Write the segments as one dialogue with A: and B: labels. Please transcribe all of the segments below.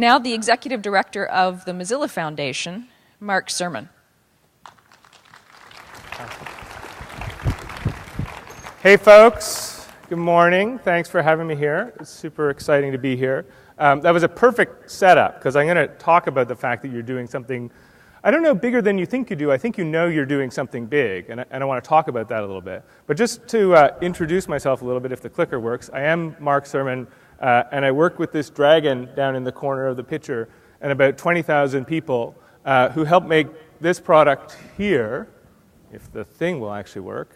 A: Now the Executive Director of the Mozilla Foundation, Mark Surman.
B: Hey folks, good morning. Thanks for having me here. It's super exciting to be here. That was a perfect setup because I'm going to talk about the fact that you're doing something, I don't know, bigger than you think you do. I think you know you're doing something big, and I want to talk about that a little bit. But just to introduce myself a little bit, if the clicker works, I am Mark Surman, and I work with this dragon down in the corner of the picture and about 20,000 people who help make this product here, if the thing will actually work,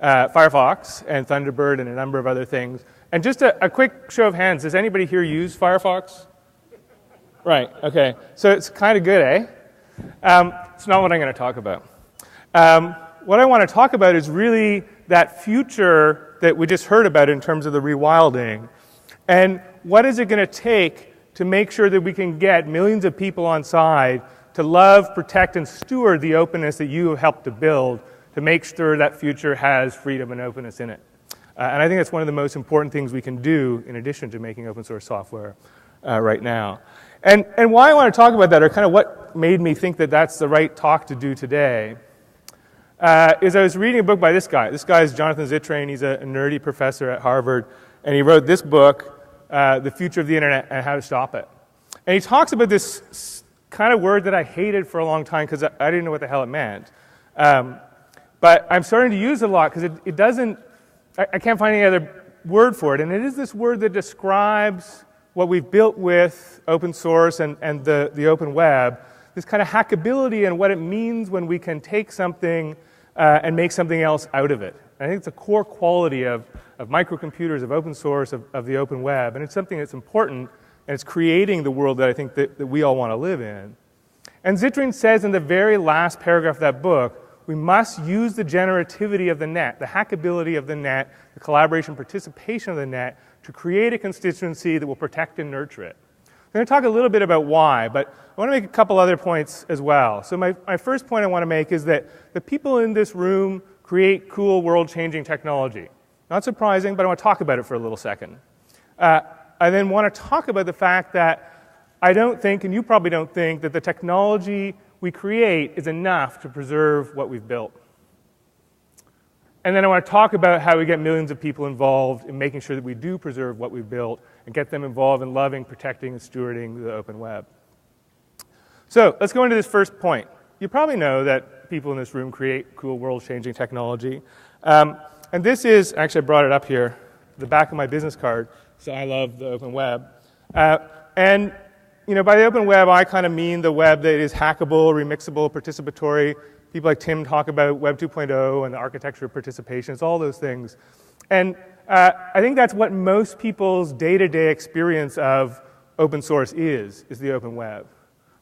B: Firefox and Thunderbird and a number of other things. And just a quick show of hands, does anybody here use Firefox? Right, okay. So it's kind of good, eh? It's not what I'm going to talk about. What I want to talk about is really that future that we just heard about in terms of the rewilding. And what is it going to take to make sure that we can get millions of people on side to love, protect, and steward the openness that you have helped to build to make sure that future has freedom and openness in it. And I think that's one of the most important things we can do in addition to making open source software right now. And why I want to talk about that, or kind of what made me think that that's the right talk to do today, is I was reading a book by this guy. This guy is Jonathan Zittrain. He's a nerdy professor at Harvard. And he wrote this book, The Future of the Internet and How to Stop It. And he talks about this kind of word that I hated for a long time because I didn't know what the hell it meant. But I'm starting to use it a lot because it doesn't, I can't find any other word for it. And it is this word that describes what we've built with open source and the open web, this kind of hackability and what it means when we can take something and make something else out of it. And I think it's a core quality of microcomputers, of open source, of the open web. And it's something that's important, and it's creating the world that I think that we all want to live in. And Zittrain says in the very last paragraph of that book, we must use the generativity of the net, the hackability of the net, the collaboration participation of the net to create a constituency that will protect and nurture it. I'm going to talk a little bit about why, but I want to make a couple other points as well. So my first point I want to make is that the people in this room create cool, world-changing technology. Not surprising, but I want to talk about it for a little second. I then want to talk about the fact that I don't think, and you probably don't think, that the technology we create is enough to preserve what we've built. And then I want to talk about how we get millions of people involved in making sure that we do preserve what we've built and get them involved in loving, protecting, and stewarding the open web. So let's go into this first point. You probably know that people in this room create cool, world-changing technology. And this is, actually I brought it up here, the back of my business card, so I love the open web. And you know, by the open web, I kind of mean the web that is hackable, remixable, participatory. People like Tim talk about Web 2.0 and the architecture of participation. It's all those things. And I think that's what most people's day-to-day experience of open source is the open web.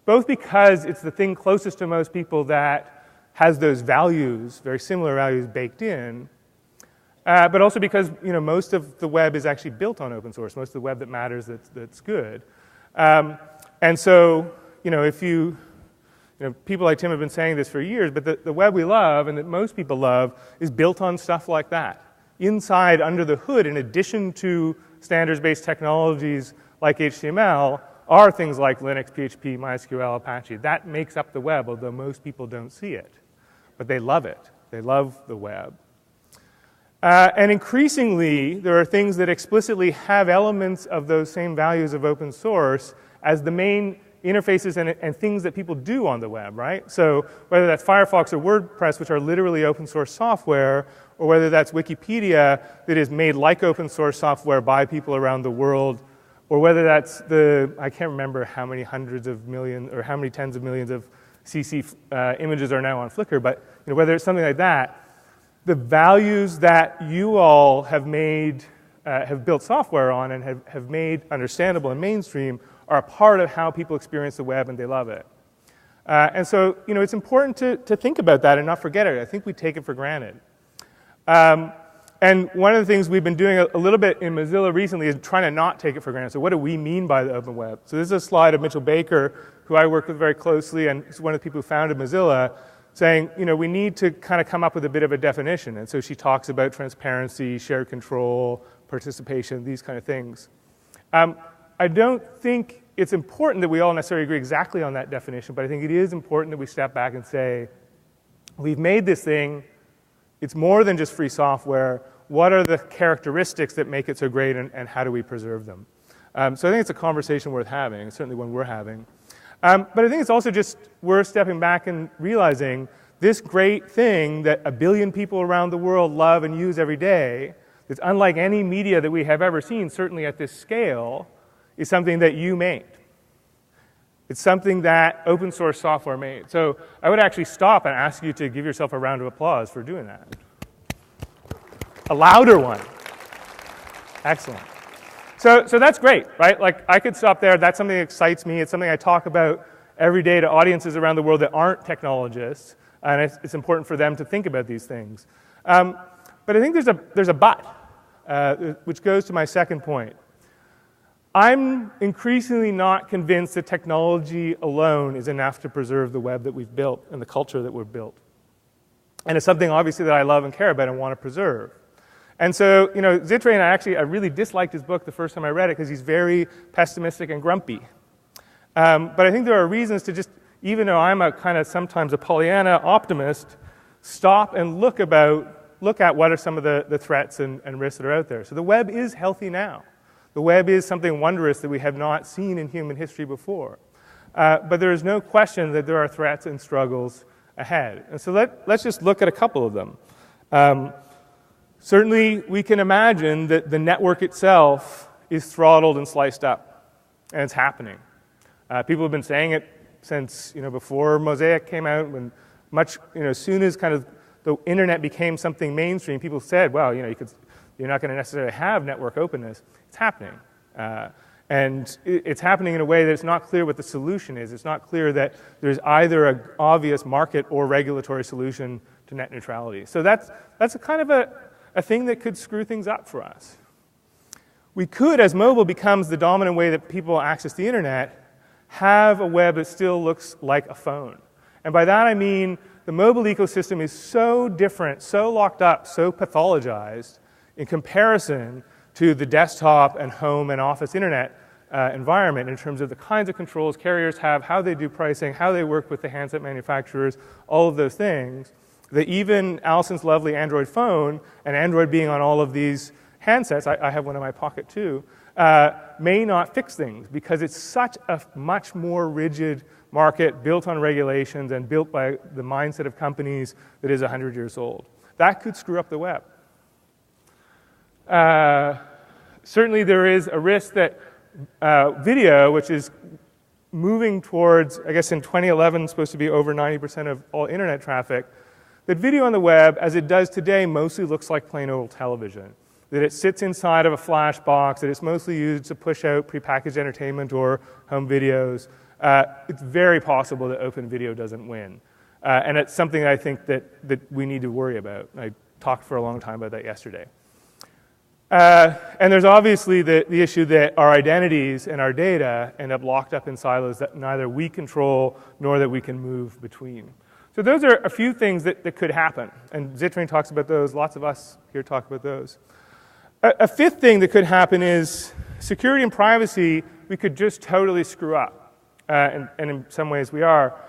B: Both because it's the thing closest to most people that has those values, very similar values baked in, but also because most of the web is actually built on open source, most of the web that matters that's good. And so, if people like Tim have been saying this for years, but the web we love and that most people love is built on stuff like that. Inside, under the hood, in addition to standards-based technologies like HTML, are things like Linux, PHP, MySQL, Apache. That makes up the web, although most people don't see it. But they love it. They love the web. And increasingly, there are things that explicitly have elements of those same values of open source as the main interfaces and things that people do on the web, right? So whether that's Firefox or WordPress, which are literally open source software, or whether that's Wikipedia that is made like open source software by people around the world, or whether that's I can't remember how many hundreds of millions or how many tens of millions of CC images are now on Flickr, but whether it's something like that, the values that you all have made, have built software on and have made understandable and mainstream are a part of how people experience the web, and they love it. And so, it's important to think about that and not forget it. I think we take it for granted. And one of the things we've been doing a little bit in Mozilla recently is trying to not take it for granted. So what do we mean by the open web? So this is a slide of Mitchell Baker, who I work with very closely, and is one of the people who founded Mozilla, saying, we need to kind of come up with a bit of a definition. And so she talks about transparency, shared control, participation, these kind of things. I don't think it's important that we all necessarily agree exactly on that definition, but I think it is important that we step back and say, we've made this thing, it's more than just free software. What are the characteristics that make it so great, and how do we preserve them? So I think it's a conversation worth having, certainly one we're having. But I think it's also just worth stepping back and realizing this great thing that 1 billion people around the world love and use every day, that's unlike any media that we have ever seen, certainly at this scale, is something that you made. It's something that open source software made. So I would actually stop and ask you to give yourself a round of applause for doing that. A louder one. Excellent. So that's great, right? Like, I could stop there. That's something that excites me. It's something I talk about every day to audiences around the world that aren't technologists, and it's important for them to think about these things. But I think there's a but, which goes to my second point. I'm increasingly not convinced that technology alone is enough to preserve the web that we've built and the culture that we've built. And it's something, obviously, that I love and care about and want to preserve. And so, Zittrain, I really disliked his book the first time I read it because he's very pessimistic and grumpy. But I think there are reasons to just, even though I'm a kind of sometimes a Pollyanna optimist, stop and look at what are some of the threats and risks that are out there. So the web is healthy now. The web is something wondrous that we have not seen in human history before. But there is no question that there are threats and struggles ahead. And so let's just look at a couple of them. Certainly, we can imagine that the network itself is throttled and sliced up, and it's happening. People have been saying it since before Mozilla came out, when as soon as kind of the internet became something mainstream, people said, well, you're not going to necessarily have network openness. It's happening. And it's happening in a way that it's not clear what the solution is. It's not clear that there's either an obvious market or regulatory solution to net neutrality. So that's a kind of a thing that could screw things up for us. We could, as mobile becomes the dominant way that people access the internet, have a web that still looks like a phone. And by that I mean the mobile ecosystem is so different, so locked up, so pathologized in comparison to the desktop and home and office internet environment in terms of the kinds of controls carriers have, how they do pricing, how they work with the handset manufacturers, all of those things, that even Allison's lovely Android phone, and Android being on all of these handsets, I have one in my pocket too, may not fix things because it's such a much more rigid market built on regulations and built by the mindset of companies that is 100 years old. That could screw up the web. Certainly there is a risk that video, which is moving towards, I guess in 2011, supposed to be over 90% of all internet traffic, that video on the web, as it does today, mostly looks like plain old television. That it sits inside of a flash box, that it's mostly used to push out prepackaged entertainment or home videos. It's very possible that open video doesn't win. And it's something I think that we need to worry about. I talked for a long time about that yesterday. And there's obviously the issue that our identities and our data end up locked up in silos that neither we control nor that we can move between. So those are a few things that could happen. And Zittrain talks about those. Lots of us here talk about those. A fifth thing that could happen is security and privacy we could just totally screw up. And in some ways we are.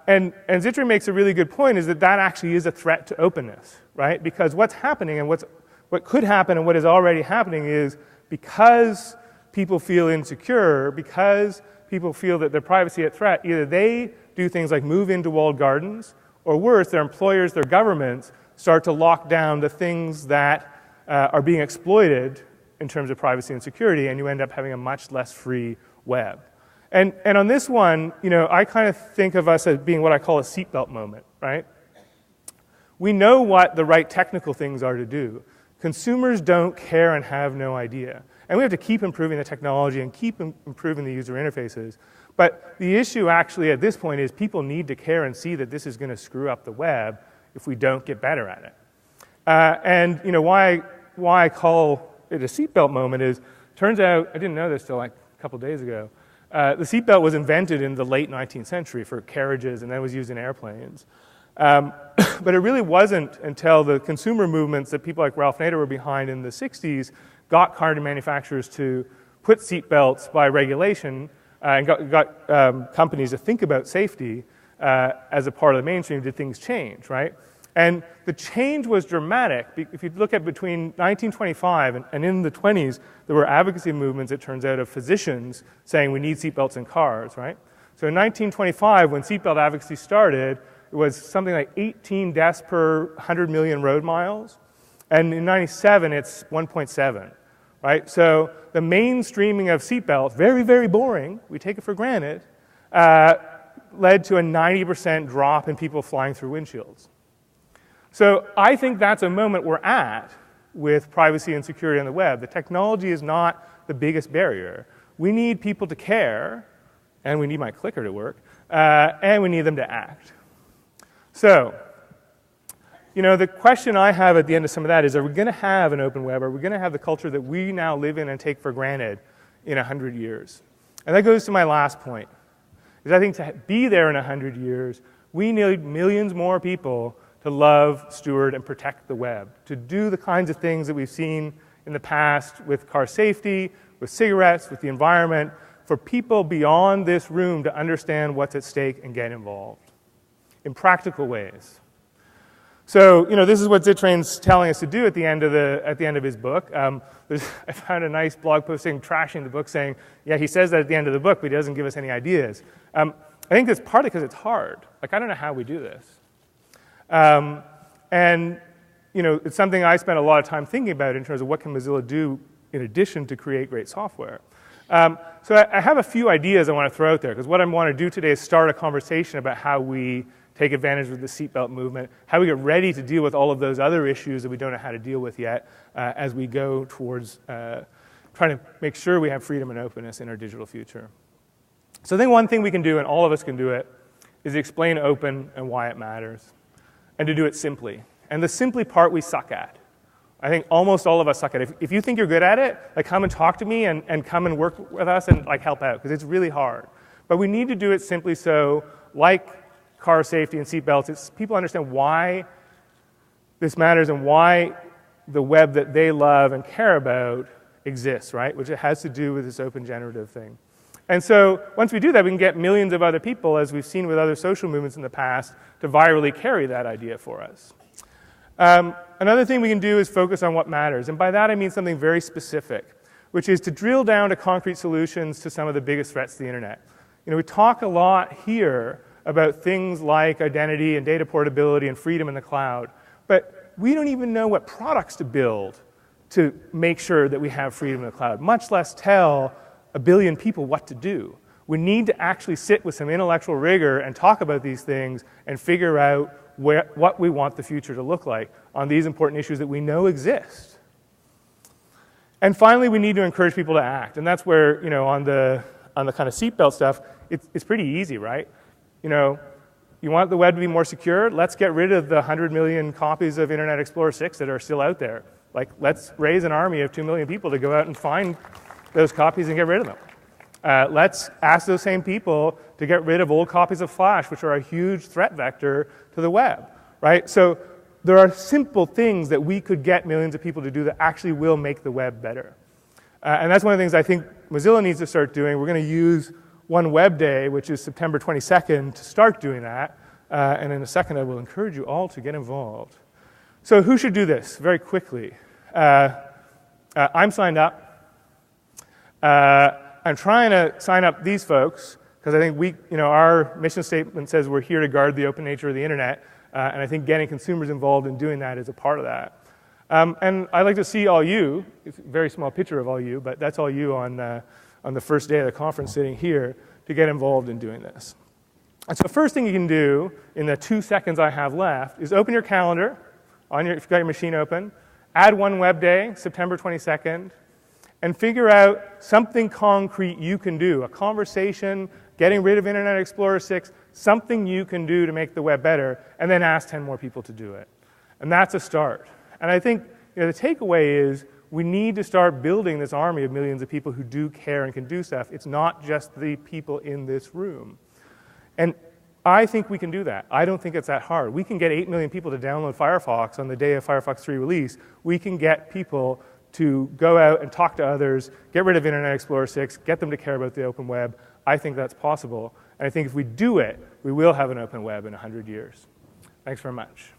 B: And Zittrain makes a really good point is that actually is a threat to openness, right? Because what's happening and what could happen and what is already happening is because people feel insecure, because people feel that their privacy is at threat, either they do things like move into walled gardens, or worse, their employers, their governments start to lock down the things that are being exploited in terms of privacy and security, and you end up having a much less free web. And on this one, I kind of think of us as being what I call a seatbelt moment, right? We know what the right technical things are to do. Consumers don't care and have no idea. And we have to keep improving the technology and keep improving the user interfaces. But the issue actually at this point is people need to care and see that this is going to screw up the web if we don't get better at it. And why I call it a seatbelt moment is, turns out, I didn't know this till like a couple days ago, the seatbelt was invented in the late 19th century for carriages and then was used in airplanes. But it really wasn't until the consumer movements that people like Ralph Nader were behind in the 60s got car manufacturers to put seatbelts by regulation and got companies to think about safety as a part of the mainstream, did things change, right? And the change was dramatic. If you look at between 1925 and in the 20s, there were advocacy movements, it turns out, of physicians saying we need seatbelts in cars, right? So in 1925, when seatbelt advocacy started, it was something like 18 deaths per 100 million road miles. And in 97, it's 1.7, right? So the mainstreaming of seatbelts, very, very boring, we take it for granted, led to a 90% drop in people flying through windshields. So I think that's a moment we're at with privacy and security on the web. The technology is not the biggest barrier. We need people to care, and we need my clicker to work, and we need them to act. So, the question I have at the end of some of that is, are we going to have an open web? Are we going to have the culture that we now live in and take for granted in 100 years? And that goes to my last point, is I think to be there in 100 years, we need millions more people to love, steward, and protect the web, to do the kinds of things that we've seen in the past with car safety, with cigarettes, with the environment, for people beyond this room to understand what's at stake and get involved in practical ways. So, this is what Zittrain's telling us to do at the end of his book. I found a nice blog post trashing the book, saying, yeah, he says that at the end of the book, but he doesn't give us any ideas. I think it's partly because it's hard. I don't know how we do this. It's something I spent a lot of time thinking about in terms of what can Mozilla do in addition to create great software. So I have a few ideas I want to throw out there, because what I want to do today is start a conversation about how we take advantage of the seatbelt movement, how we get ready to deal with all of those other issues that we don't know how to deal with yet as we go towards trying to make sure we have freedom and openness in our digital future. So I think one thing we can do, and all of us can do it, is explain open and why it matters, and to do it simply. And the simply part we suck at. I think almost all of us suck at it. If you think you're good at it, come and talk to me and come and work with us and help out, because it's really hard. But we need to do it simply so, like car safety and seatbelts, people understand why this matters and why the web that they love and care about exists, right? Which it has to do with this open generative thing. And so once we do that, we can get millions of other people, as we've seen with other social movements in the past, to virally carry that idea for us. Another thing we can do is focus on what matters. And by that I mean something very specific, which is to drill down to concrete solutions to some of the biggest threats to the internet. We talk a lot here about things like identity and data portability and freedom in the cloud, but we don't even know what products to build to make sure that we have freedom in the cloud, much less tell a billion people what to do. We need to actually sit with some intellectual rigor and talk about these things and figure out what we want the future to look like on these important issues that we know exist. And finally, we need to encourage people to act. And that's where, on the kind of seatbelt stuff, it's pretty easy, right? You want the web to be more secure? Let's get rid of the 100 million copies of Internet Explorer 6 that are still out there. Let's raise an army of 2 million people to go out and find those copies and get rid of them. Let's ask those same people to get rid of old copies of Flash, which are a huge threat vector to the web, right? So there are simple things that we could get millions of people to do that actually will make the web better. And that's one of the things I think Mozilla needs to start doing. We're going to use One Web Day, which is September 22nd, to start doing that. And in a second, I will encourage you all to get involved. So who should do this? Very quickly. I'm signed up. I'm trying to sign up these folks, because I think our mission statement says we're here to guard the open nature of the internet, and I think getting consumers involved in doing that is a part of that. And I'd like to see all you, it's a very small picture of all you, but that's all you on the first day of the conference sitting here, to get involved in doing this. And so the first thing you can do in the 2 seconds I have left is open your calendar, if you've got your machine open, add One Web Day, September 22nd, and figure out something concrete you can do, a conversation, getting rid of Internet Explorer 6, something you can do to make the web better, and then ask 10 more people to do it. And that's a start. And I think the takeaway is we need to start building this army of millions of people who do care and can do stuff. It's not just the people in this room. And I think we can do that. I don't think it's that hard. We can get 8 million people to download Firefox on the day of Firefox 3 release. We can get people to go out and talk to others, get rid of Internet Explorer 6, get them to care about the open web. I think that's possible. And I think if we do it, we will have an open web in 100 years. Thanks very much.